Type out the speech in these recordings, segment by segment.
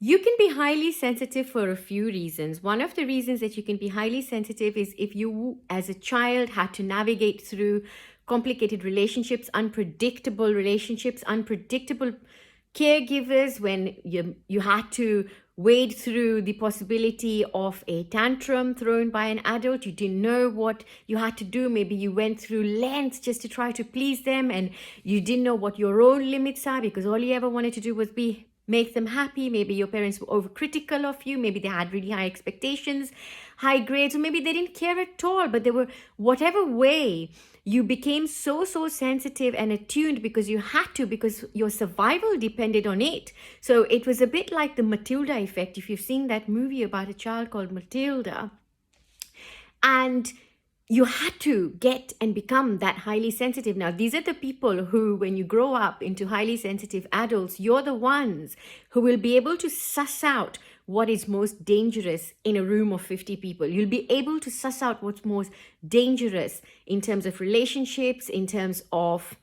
You can be highly sensitive for a few reasons. One of the reasons that you can be highly sensitive is if you, as a child, had to navigate through complicated relationships, unpredictable caregivers, when you had to wade through the possibility of a tantrum thrown by an adult. You didn't know what you had to do. Maybe you went through lengths just to try to please them, and you didn't know what your own limits are because all you ever wanted to do was make them happy. Maybe your parents were overcritical of you. Maybe they had really high expectations, high grades, or maybe they didn't care at all. But they were, whatever way, you became so sensitive and attuned because you had to, because your survival depended on it. So it was a bit like the Matilda effect. If you've seen that movie about a child called Matilda, and you had to get and become that highly sensitive. Now, these are the people who, when you grow up into highly sensitive adults, you're the ones who will be able to suss out what is most dangerous in a room of 50 people. You'll be able to suss out what's most dangerous in terms of relationships, in terms of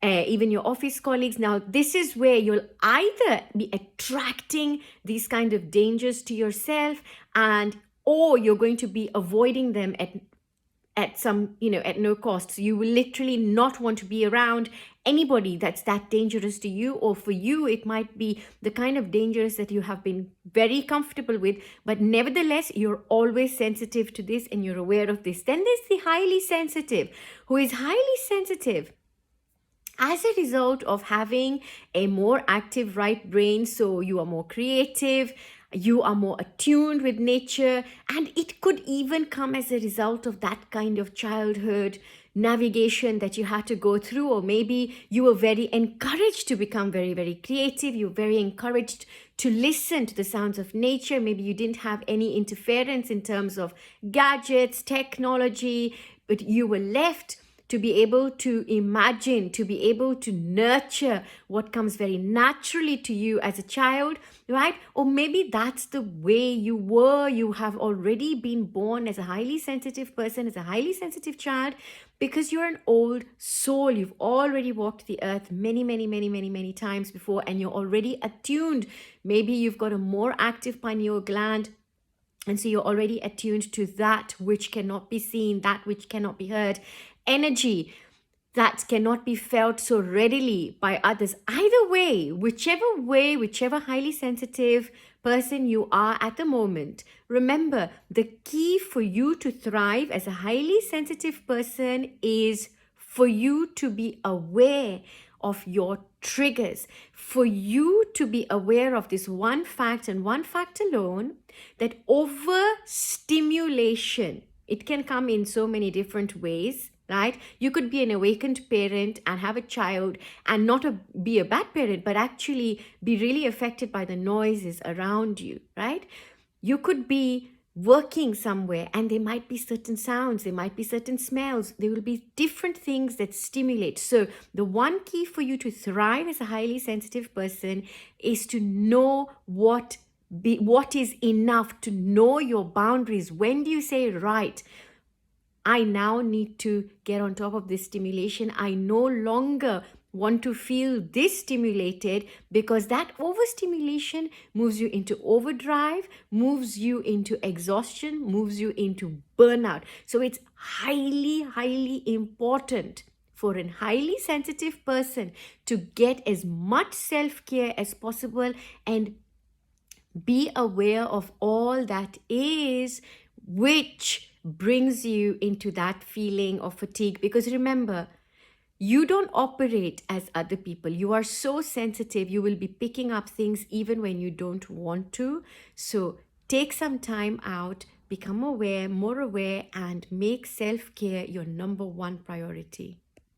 even your office colleagues. Now, this is where you'll either be attracting these kind of dangers to yourself, and or you're going to be avoiding them at some, at no cost. So you will literally not want to be around anybody that's that dangerous to you, or for you it might be the kind of dangerous that you have been very comfortable with, but nevertheless you're always sensitive to this and you're aware of this. Then there's the highly sensitive, who is highly sensitive as a result of having a more active right brain. So you are more creative, you are more attuned with nature, and it could even come as a result of that kind of childhood navigation that you had to go through. Or maybe you were very encouraged to become very creative. You're very encouraged to listen to the sounds of nature. Maybe you didn't have any interference in terms of gadgets, technology, but you were left to be able to imagine, to be able to nurture what comes very naturally to you as a child, right? Or maybe that's the way you were. You have already been born as a highly sensitive person, as a highly sensitive child, because you're an old soul. You've already walked the earth many times before, and you're already attuned. Maybe you've got a more active pineal gland, and so you're already attuned to that which cannot be seen, that which cannot be heard, energy that cannot be felt so readily by others. Either way, whichever highly sensitive person you are at the moment, remember, the key for you to thrive as a highly sensitive person is for you to be aware of your triggers, for you to be aware of this one fact and one fact alone, that overstimulation, it can come in so many different ways, right? You could be an awakened parent and have a child and not be a bad parent, but actually be really affected by the noises around you, right? You could be working somewhere and there might be certain sounds, there might be certain smells, there will be different things that stimulate. So the one key for you to thrive as a highly sensitive person is to know what is enough, to know your boundaries. When do you say, right, I now need to get on top of this stimulation. I no longer want to feel this stimulated, because that overstimulation moves you into overdrive, moves you into exhaustion, moves you into burnout. So it's highly important for a highly sensitive person to get as much self-care as possible and be aware of all that is, which brings you into that feeling of fatigue. Because remember, you don't operate as other people. You are so sensitive, you will be picking up things even when you don't want to. So take some time out, become aware, more aware, and make self-care your number one priority.